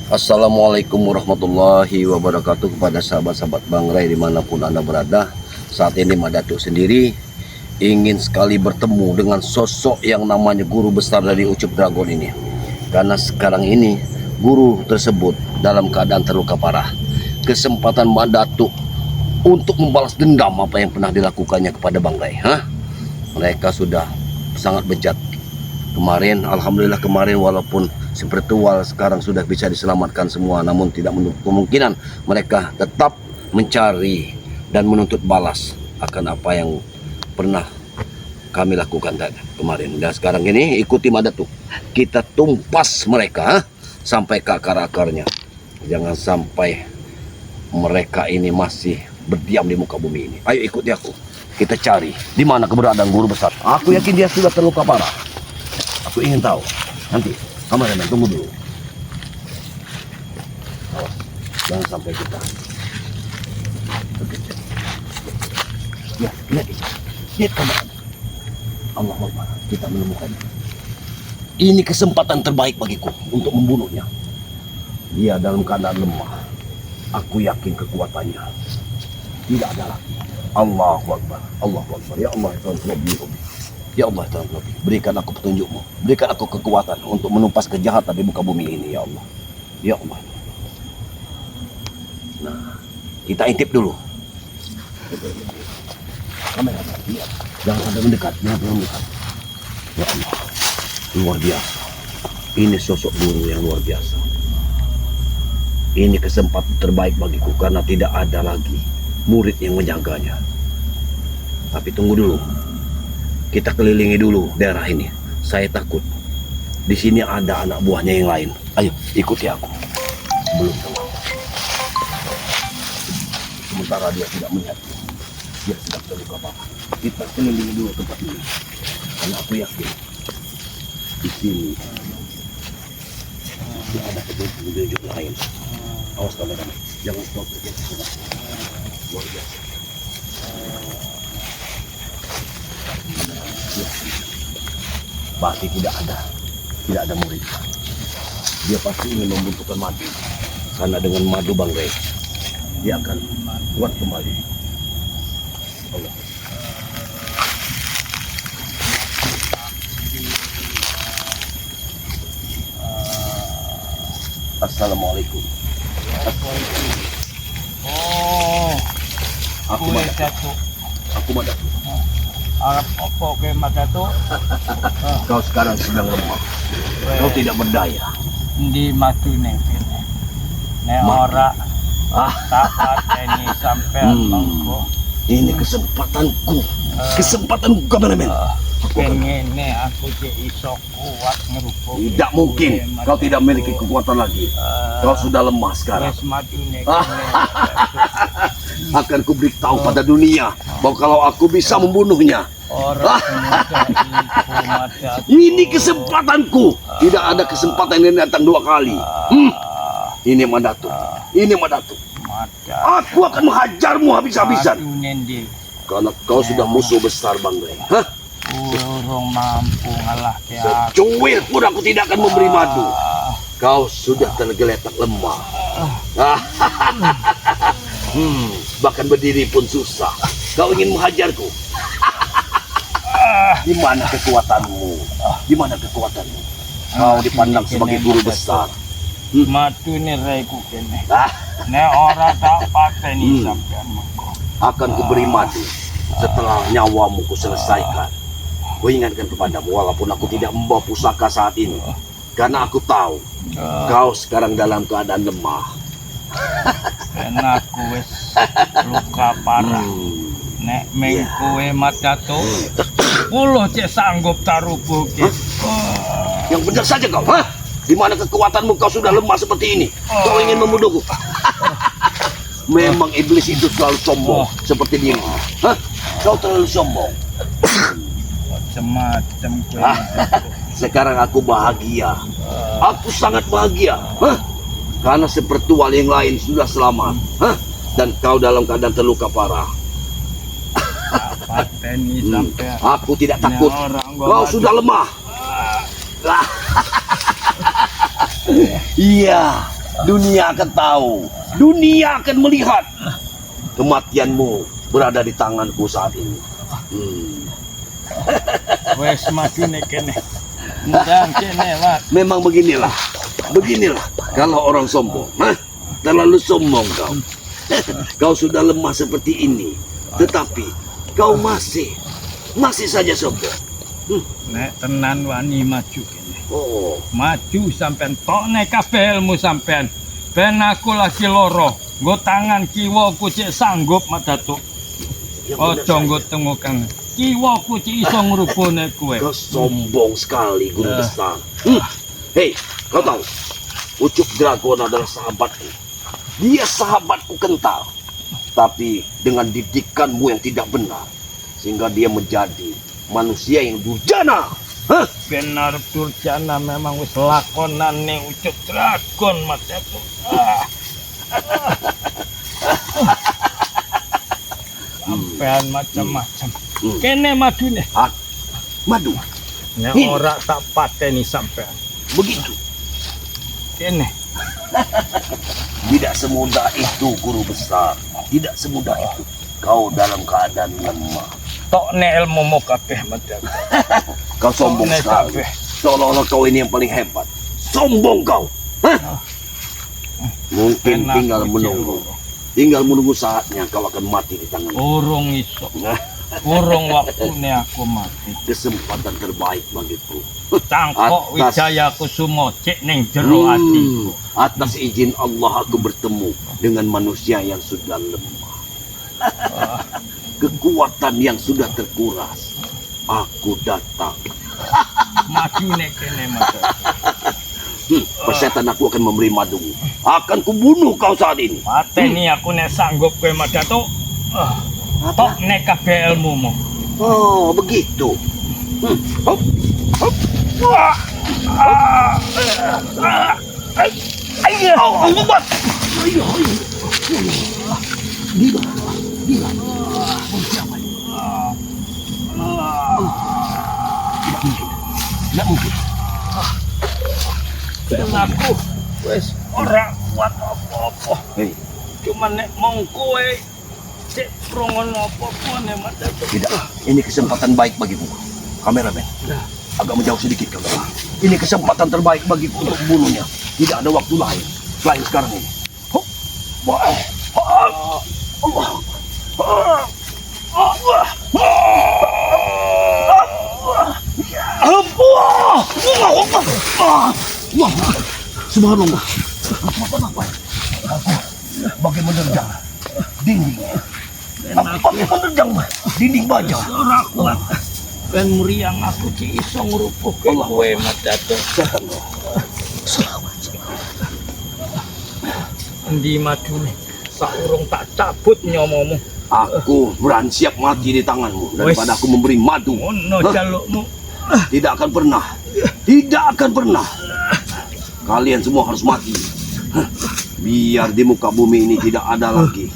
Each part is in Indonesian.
Assalamualaikum warahmatullahi wabarakatuh kepada sahabat-sahabat Bang Ray dimanapun Anda berada. Saat ini Madatuk sendiri ingin sekali bertemu dengan sosok yang namanya guru besar dari Ucup Dragon ini. Karena sekarang ini guru tersebut dalam keadaan terluka parah. Kesempatan Madatuk untuk membalas dendam apa yang pernah dilakukannya kepada Bang Ray. Mereka sudah sangat bejat. Alhamdulillah kemarin walaupun spiritual sekarang sudah bisa diselamatkan semua, namun tidak menutup kemungkinan mereka tetap mencari dan menuntut balas akan apa yang pernah kami lakukan kemarin. Dan sekarang ini ikuti Madatuk, kita tumpas mereka sampai ke akar-akarnya. Jangan sampai mereka ini masih berdiam di muka bumi ini. Ayo ikuti aku, kita cari di mana keberadaan guru besar. Aku yakin dia sudah terluka parah. Aku ingin tahu. Nanti kameramen tunggu dulu. Awas, jangan sampai kita. Ya, lihat kameramen. Allah Akbar, kita menemukannya. Ini kesempatan terbaik bagiku untuk membunuhnya. Dia dalam keadaan lemah. Aku yakin kekuatannya tidak ada lagi. Allahu Akbar, Allahu Akbar. Ya Allah, ya Allah, berikan aku petunjukmu, berikan aku kekuatan untuk menumpas kejahatan di muka bumi ini, ya Allah. Ya Allah. Nah, kita intip dulu. Kamera, lihat. Jangan sampai mendekat, jangan sampai mendekat. Ya Allah, luar biasa. Ini sosok guru yang luar biasa. Ini kesempatan terbaik bagiku karena tidak ada lagi murid yang menjaganya. Tapi tunggu dulu. Kita kelilingi dulu daerah ini. Saya takut di sini ada anak buahnya yang lain. Ayo, ikuti aku. Belum tahu. Sementara dia tidak melihat. Dia sedang terluka parah. Kita kelilingi dulu tempat ini. Karena aku yakin di sini tidak ada petunjuk lain. Awas kameramen, jangan stop terjadi. Luar biasa. Pasti tidak ada murid. Dia pasti ingin membutuhkan madu, karena dengan madu Bang Ray dia akan kuat kembali. Allah. Assalamualaikum. Oh, Aku Madatuk. Aku Madatuk. Arab apa ke Madatuk? Kau sekarang sedang lemah. Kau tidak berdaya. Di matu nih. Nek ora taat ini sampai mangko. Ini kesempatanku. Kesempatanku kameramen. Pengen nih aku iso kuat ngerupuk. Tidak mungkin. Kau tidak memiliki kekuatan lagi. Kau sudah lemah sekarang. Wes matu nih. Akan kuberitahu pada dunia bahwa kalau aku bisa membunuhnya. Orang Ini kesempatanku. Tidak ada kesempatan yang datang dua kali. Ini Madatuk. Ini Madatuk. Aku akan menghajarmu habis-habisan. Karena kau sudah musuh besar Bang Ray. Urung mampu ngalah ke aku. Secuil pun aku tidak akan memberi madu. Kau sudah tergeletak lemah. Bahkan berdiri pun susah. Kau ingin menghajarku. Di mana kekuatanmu? Di mana kekuatanmu? Kau dipandang sebagai guru besar. Matu nih raiku kene. Nek ora tak pakai nih sampean mengko. Akan kuberi madu setelah nyawamu kuselesaikan. Ku ingatkan kepadamu walaupun aku tidak membawa pusaka saat ini. Karena aku tahu kau sekarang dalam keadaan lemah. Karena aku wis luka parah. Nek mengkowe Madatuk, puluh cek sanggup tarubuh ke. Yang benar saja kau, Di mana kekuatanmu kau sudah lemah seperti ini? Kau ingin membunuhku? Memang iblis itu selalu sombong seperti dirimu. Kau terlalu sombong. Macam-macam kowe. Sekarang aku bahagia. Aku sangat bahagia. Karena spiritual yang lain sudah selamat. Dan kau dalam keadaan terluka parah. Aku tidak takut. Kau sudah lemah. Iya, Dunia akan tahu, dunia akan melihat kematianmu berada di tanganku saat ini. Wes maju nih kene. Ndang kene mat. Memang beginilah kalau orang sombong. Terlalu sombong kau. Kau sudah lemah seperti ini, tetapi kau masih saja sombong. Nek tenan wani maju kene. Oh, Maju sampean tokne kabeh ilmu sampean. Ben aku lagi loro. Nggo tangan kiwaku cek sanggup mat datuk. yang benar Ojo nggo saja. tengokan. Kiwaku cek iso ngrubone kowe. Kau sombong sekali, guru besar. Hei, kau tahu, Ucup Dragon adalah sahabatku. Dia sahabatku kental. Tapi dengan didikanmu yang tidak benar, sehingga dia menjadi manusia yang durjana. Benar durjana memang wis lakonane Ucup Dragon mat datuk. Sampean macam-macam. Kene maju nih. Madu, Nek Ini. ora tak pateni sampean. begitu. Kene. Tidak semudah itu, guru besar. Tidak semudah itu. Kau dalam keadaan lemah. Tokne ilmumu kabeh mat datuk. Kau sombong Tokne sekali. kabeh. Seolah-olah kau ini yang paling hebat. Sombong kau. Mungkin Enak tinggal kucing. menunggu. Tinggal menunggu saatnya kau akan mati di tangan. Urung iso. Nah, Urung waktune aku mati. kesempatan terbaik bagiku. Cangkok Atas- Wijaya Kusumo cek ning jero atiku. Atas izin Allah aku bertemu dengan manusia yang sudah lemah. Kekuatan yang sudah terkuras. Aku datang. Maju nek kene mat. Persetan aku akan memberi madu. Akan kubunuh kau saat ini. Mateni aku nek sanggup kowe mat datuk. Tok nek kabeh ilmumu. Oh, begitu. Hop. Ayo, obat. Ayo. Gila. Tidak mungkin. Ben aku wis ora kuat apa-apa. Hei, Cuma nek mong kowe cek prongon apa-apa nek mat datuk. tidak. Ini kesempatan baik bagiku. Kameramen, agak menjauh sedikit kamera. Ini kesempatan terbaik bagiku untuk membunuhnya. Tidak ada waktu lain selain sekarang ini. Hop. Allah. Subhanallah. Aku bagai menerjang dinding. Bagai menerjang dinding baja. Ora kuat. Ben muriang aku cek iso ngrupuhke kowe mat datuk. Endi madune? Saurung tak cabut nyomomu. Aku berani siap mati di tanganmu daripada Wes. aku memberi madu. Ono jalukmu. Tidak akan pernah. Tidak akan pernah. Kalian semua harus mati. Biar di muka bumi ini tidak ada lagi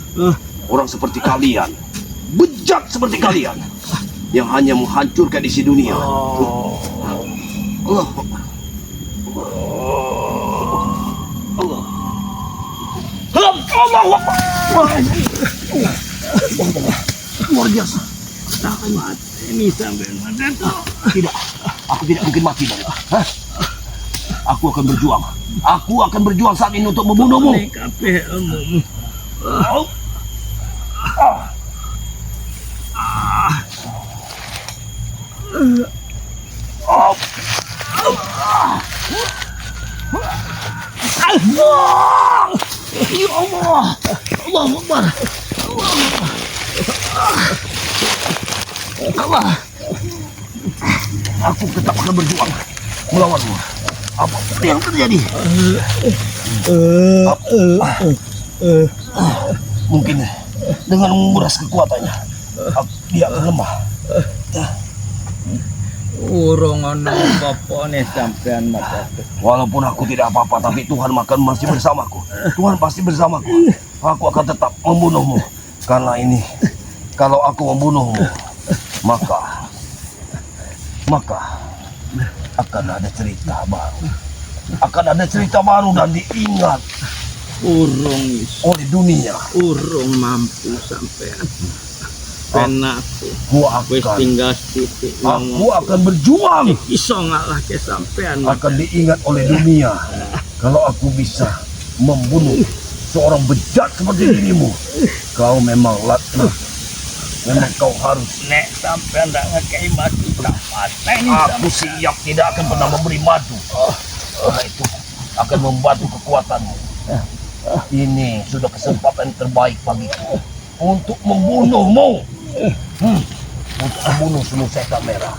orang seperti kalian. Bejat seperti kalian. Yang hanya menghancurkan isi dunia. Allah. Allah. Allah. Luar biasa. Tak mati ini sampean mat datuk. Tidak. Aku tidak mungkin mati, Bang. Aku akan berjuang. Aku akan berjuang saat ini untuk membunuhmu. Nek kabeh ilmumu. Allah! Ya Allah! Allahu Akbar! Allah! Aku tetap akan berjuang melawanmu. Apapun yang terjadi. Mungkin dengan menguras kekuatannya, dia akan lemah. Urung ana apa-apane sampean mat datuk. Walaupun aku tidak apa-apa, tapi Tuhan masih bersamaku. Tuhan pasti bersamaku. Aku akan tetap membunuhmu. Karena ini, kalau aku membunuhmu, maka akan ada cerita baru. akan ada cerita baru dan diingat Urung iso, oleh dunia. urung mampu sampean. Ben aku Gua wis akan tinggal titik Aku akan berjuang, iso ngalahke sampean. akan diingat oleh dunia kalau aku bisa membunuh seorang bejat seperti dirimu. Kau memang latna, memang kau harus. Nek sampean ndak ngekei madu tak pateni. Aku siap, tidak akan pernah memberi madu. Karena itu akan membantu kekuatanmu. Ini sudah kesempatan terbaik bagiku untuk membunuhmu. Untuk membunuh seluruh setan merah.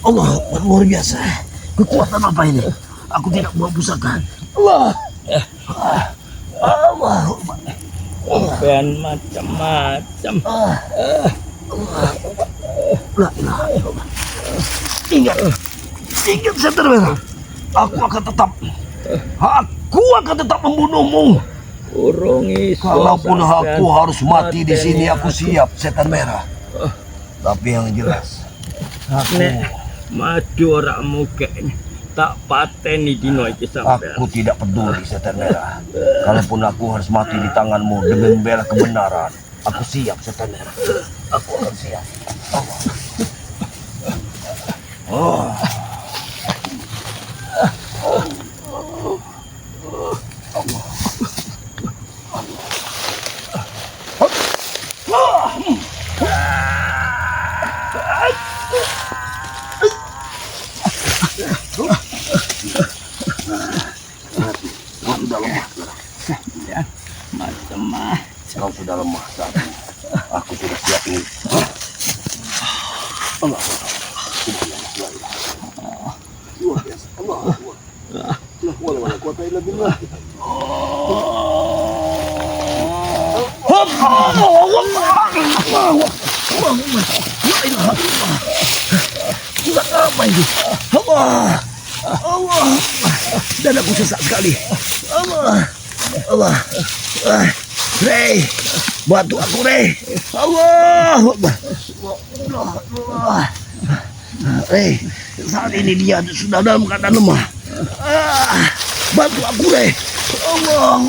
Allah, luar biasa. Kekuatan apa ini? Aku tidak bawa pusaka. Allah. Sampean macam-macam. La ilaha illallah. Ingat, ingat setan merah. Aku akan tetap membunuhmu. Urung iso. Kalaupun sampean aku harus mati di sini, aku pateni siap, setan merah. Tapi yang jelas, Nek madu ora mugek tak pateni dino iki sampean. aku tidak peduli, setan merah. Kalaupun aku harus mati di tanganmu demi membela kebenaran, aku siap, setan merah. Aku akan siap. Oh. Macam-macam. Kau sudah lemah saat ini. Aku sudah siap ini. Allah. Luar biasa. Allah. Wala kuwata illa billah. Surat apa itu? Allah. Allah. Dadaku sesak sekali. Allah. Allah. Rey, bantu aku, Rey. Allah. Rey, saat ini dia sudah dalam keadaan lemah. Bantu aku, Rey. Allah.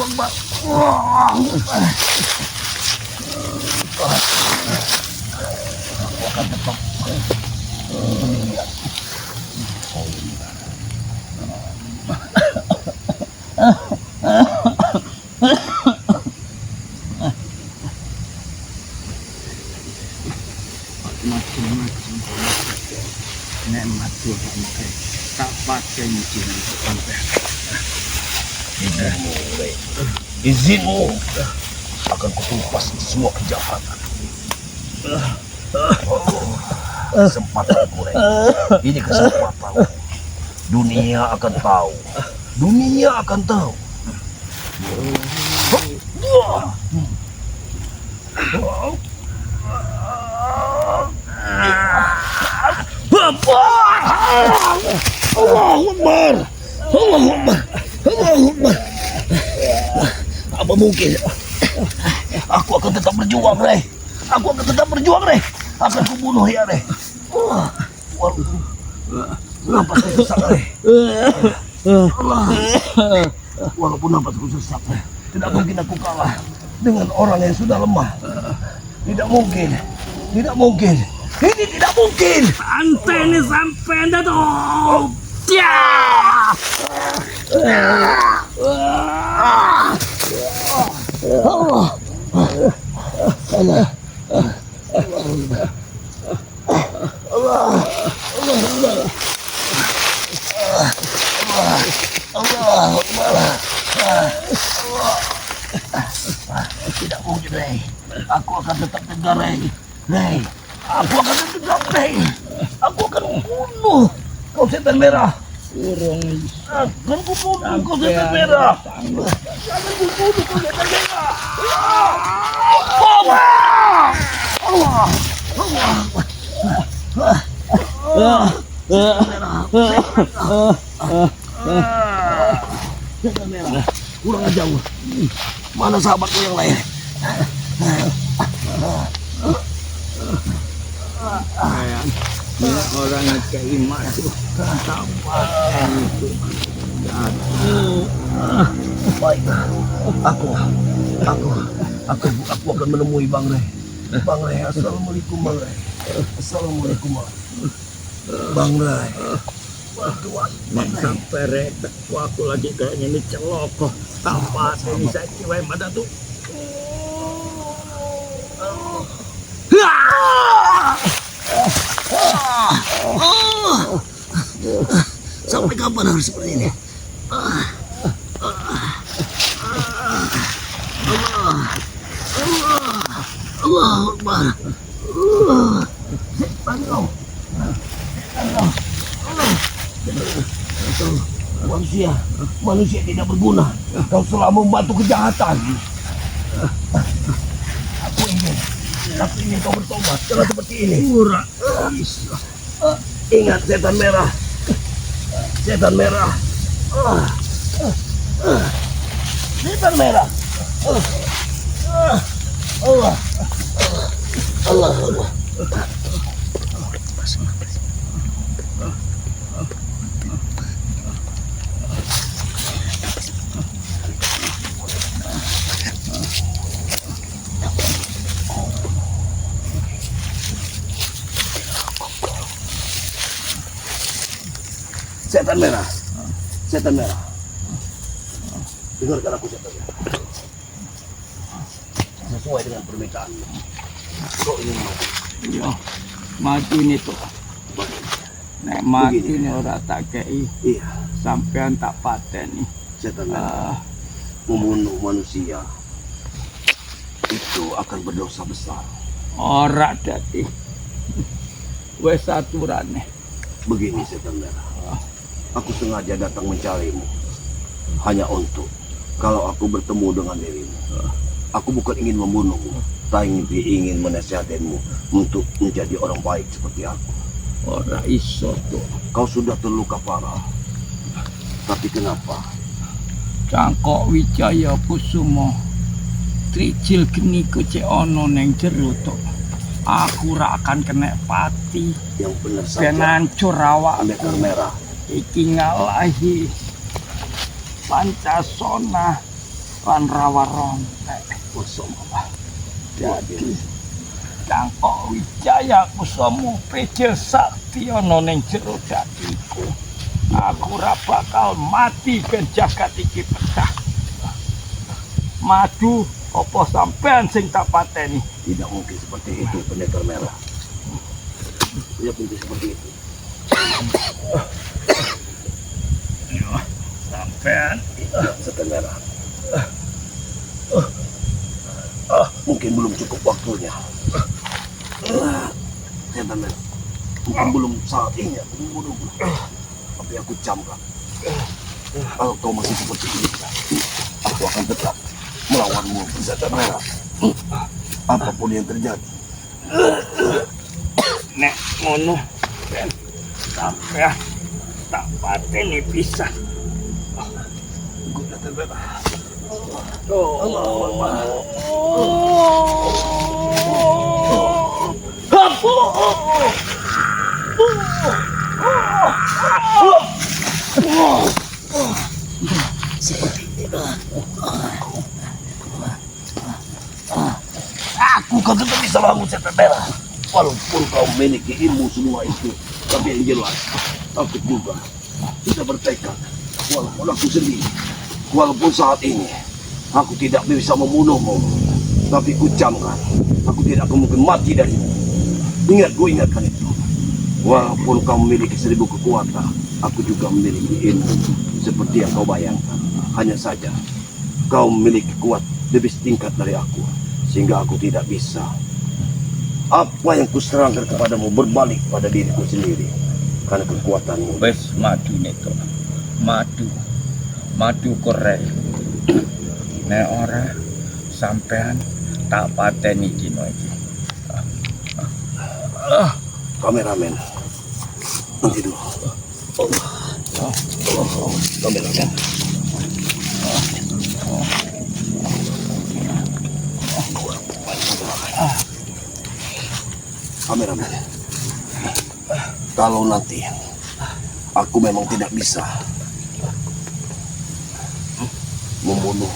Aku akan tetap meninggal. Macam-macam. Nek madu sampean tak pateni dino sampean. Izinmu, Rey. Izinmu akan kutumpas semua kejahatan. Kesempatanku, Rey. Ini kesempatan. Dunia akan tahu. Dunia akan tahu. Allahu Akbar. Allahu Akbar. Allahu Akbar. Apa mungkin? Aku akan tetap berjuang, Rey. Aku akan tetap berjuang, Rey. Akan kubunuh ya, Rey. Napasku sesak, Rey. Allah. Walaupun napasku sesak, Rey, tidak mungkin aku kalah dengan orang yang sudah lemah. Tidak mungkin. Tidak mungkin. Ini tidak mungkin. Antene sampean dah tu. Allah. Allah. Tidak mungkin, Rey. Aku akan tetap tegar, Rey. Rey, aku akan tetap tegar, Rey. Aku akan membunuh kau setan merah. Urung Akan kubunuh kau setan merah. Akan kubunuh kau setan merah. Allah. Allah. Allah. Setan merah, kurang jauh. Mana sahabatku yang lain? Sayang, ini orang yang keiman tuh tampaten itu. Baik, aku akan menemui Bang Rey. Bang Rey, assalamualaikum Bang Rey. Assalamualaikum Bang Rey. Nek sampai retak, aku lagi kayaknya ini celokoh. Tampaten ini saya kira ada tuh. Sampai kapan harus seperti ini? Allah Akbar. Manusia tidak berguna. Kau selalu membantu kejahatan. Aku ingin kau bertobat. Jangan seperti ini. Ingat setan merah. Setan merah. Setan merah. Allah. Setan merah. Setan merah. Dengarkan aku setan merah. Sesuai dengan permintaanmu. Kau ingin mati. Iya, mati nih tuh. Nek mati Begini. nih orang tak kei. Iya, Sampean tak paten nih. setan merah. Membunuh manusia itu akan berdosa besar. Ora dadi. Wes aturane. Begini setan merah. Aku sengaja datang mencarimu hanya untuk kalau aku bertemu dengan dirimu. Aku bukan ingin membunuhmu, tapi ingin menasihatimu untuk menjadi orang baik seperti aku. Ora iso tuh. Kau sudah terluka parah. Tapi kenapa? Cangkok Wijaya Kusumo. Tricil geni ku cek ono neng jero tuh. Aku ra akan kena pati. Yang benar Ben saja. hancur awakku. Pendekar merah. Iki ngalahi Pancasona lan rawa rontek. Kusumo. Jadi Cangkok Wijaya Kusumo pecil sakti ana ning jero datiku. Aku ora bakal mati ben jagat iki pecah. Madu apa sampean sing tak pateni? Tidak mungkin seperti itu pendekar merah. Tidak mungkin seperti itu. Sampean Setan merah. Mungkin belum cukup waktunya. Setan merah. Mungkin belum saatnya aku membunuhmu. Tapi aku camkan. Kalau kau masih seperti ini, aku akan tetap melawanmu, setan merah. Apapun yang terjadi. nek ngono ben sampean tak pateni pisan. Setan merah. Aku kan tetap bisa bangun setan merah. Walaupun kau memiliki ilmu semua itu, tapi yang jelas aku juga sudah bertekad. Walaupun aku sendiri, walaupun saat ini aku tidak bisa membunuhmu, tapi kucamkan, aku tidak akan mungkin mati darimu. Ingat, gue ingatkan itu. Walaupun kau memiliki 1000 kekuatan, aku juga memiliki ilmu seperti yang kau bayangkan. Hanya saja kau memiliki kuat lebih tingkat dari aku, sehingga aku tidak bisa. Apa yang kuserahkan kepadamu berbalik pada diriku sendiri karena kekuatanmu. Wes madu neto. Madu korek. Nek ora sampean tak pateni dino iki. Kameramen, Nanti dulu. Kameramen. Kameramen. Kalau nanti aku memang tidak bisa membunuh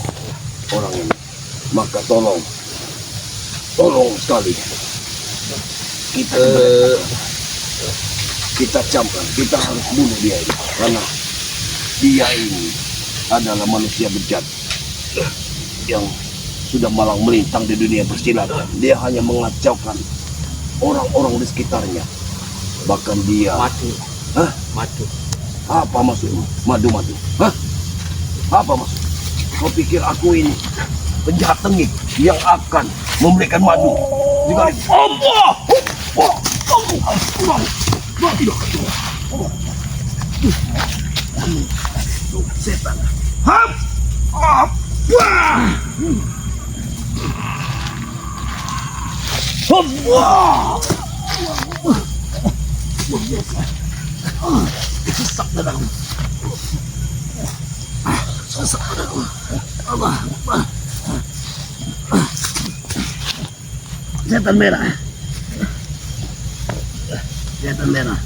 orang ini, maka tolong sekali kita camkan, kita harus bunuh dia ini karena dia ini adalah manusia bejat yang sudah malang melintang di dunia persilatan. Dia hanya mengacaukan orang-orang di sekitarnya, bahkan dia Madu. Hah? Madu. Apa maksudmu? Madu? Hah? Apa maksud? Kau pikir aku ini penjahat tengik yang akan memberikan madu? Jika Allah! Setan. Hap! Apa? Allah! Sesak dadaku. Sesak dadaku. Allah. Setan merah. Setan merah.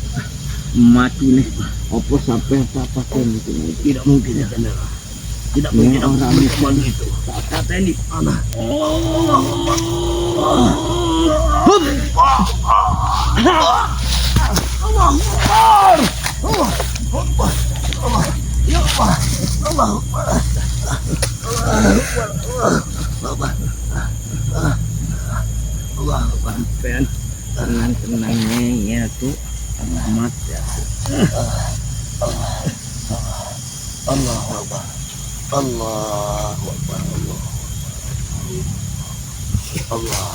Madu nih. Apa sampai apa itu? Tidak mungkin setan merah. Tidak mungkin orang madu itu. Kata ini anak. Sampean tenang-tenangnya ya tuh mati. Allah Akbar. Allah Akbar. Allah. Allah.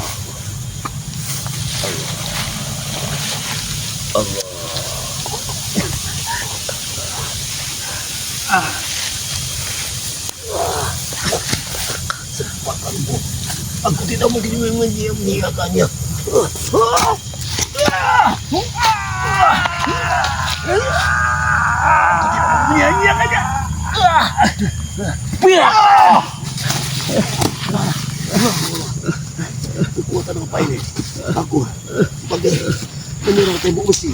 Sempatanmu. Aku tidak mungkin menyiapkannya. Menyanyiakannya. Kekuatan apa ini? Aku bagai menyerang tembok besi.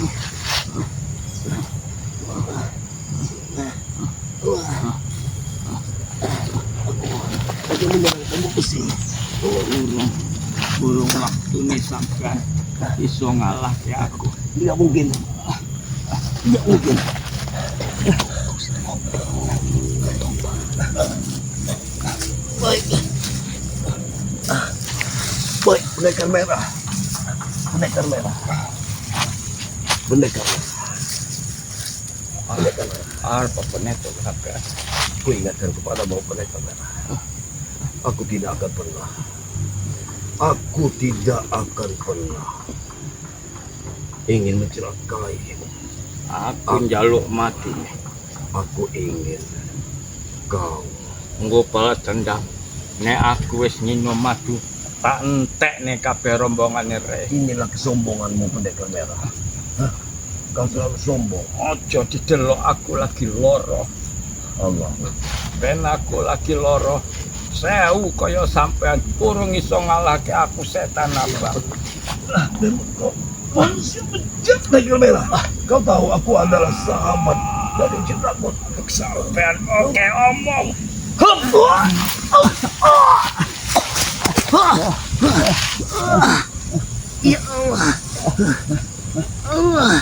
Aku menyerang tembok besi. Burung waktu nih sampean iso ngalah ya aku. Tidak mungkin. Tidak mungkin. Baik. Baik, pendekar merah. Pendekar merah. Pendekar merah. Pendekar merah. Apa peneto sampean? Aku ingatkan kepadamu pendekar merah. Aku tidak akan pernah. Aku tidak akan pernah ingin mencelakai. Aku njaluk mati nih. Aku ingin kau. Nggo balas dendam. Nek aku wis nginum madu, tak entek nih kabeh rombongane rek. Inilah kesombonganmu pendekar merah. Hah? Kau selalu sombong. Ojo didelok aku lagi loro. Allah. Ben aku lagi loro. Sewu kaya sampean urung iso ngalahke aku setan apa. Memang kau manusia bejat pendekar merah. Kau tahu aku adalah sahabat dari cintaku. Sampean oke omong. Ya Allah. Allah.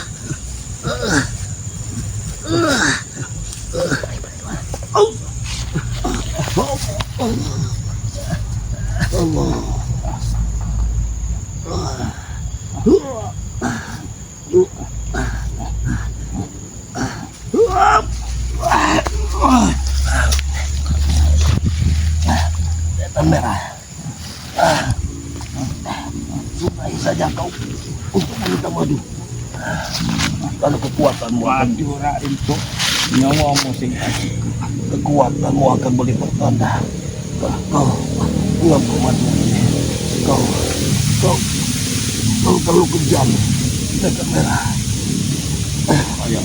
Setan merah. Sukai saja kau untuk meminta madu. Kalau kekuatanmu akan Waduh ra entuk nyawamu sing tadi. kekuatanmu akan berlipat ganda. Kau mengambil madu ini. Kau terlalu kejam. Setan merah. kaya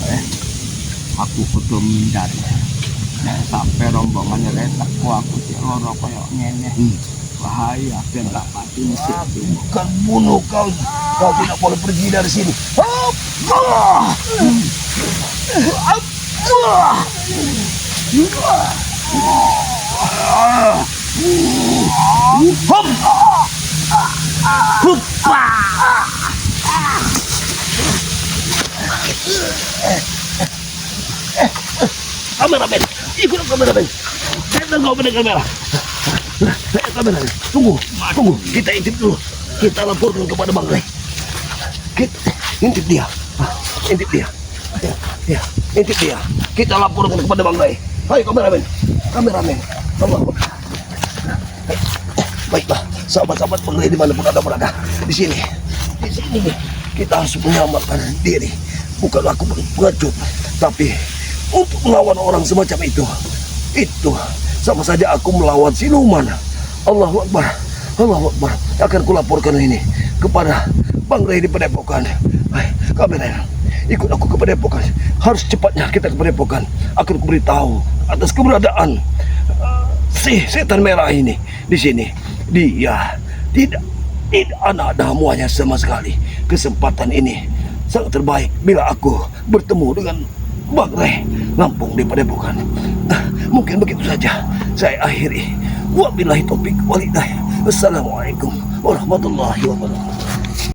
aku kudu mindar. Nek sampai rombongan retak aku cek loro kaya ngene. Bahaya ben tak pati mesti. Bukan bunuh kau. Kau tidak boleh pergi dari sini. Kameramen, ikut kameramen. Saya kau pada kamera. Kameramen, tunggu. Kita intip dulu. Kita laporkan kepada Bang Ray. Kita intip dia. Intip dia. Ya, intip dia. Kita laporkan kepada Bang Ray. Hai kameramen. Allah. Baiklah, sahabat-sahabat Bang Ray dimanapun Anda berada. Di sini kita harus menyelamatkan diri. Bukan aku pengecut, tapi untuk melawan orang semacam itu sama saja aku melawan siluman. Allahu Akbar. Akan kulaporkan ini kepada Bang Ray di Padepokan. Hai, kameramen, ikut aku ke Padepokan. Harus cepatnya kita ke Padepokan. Akan kuberitahu atas keberadaan si setan merah ini di sini. Dia tidak ada muanya sama sekali. Kesempatan ini sangat terbaik bila aku bertemu dengan Bang Ray Lampung di Padepokan. Mungkin begitu saja saya akhiri. Wabillahi taufik walhidayah. Wassalamualaikum warahmatullahi wabarakatuh.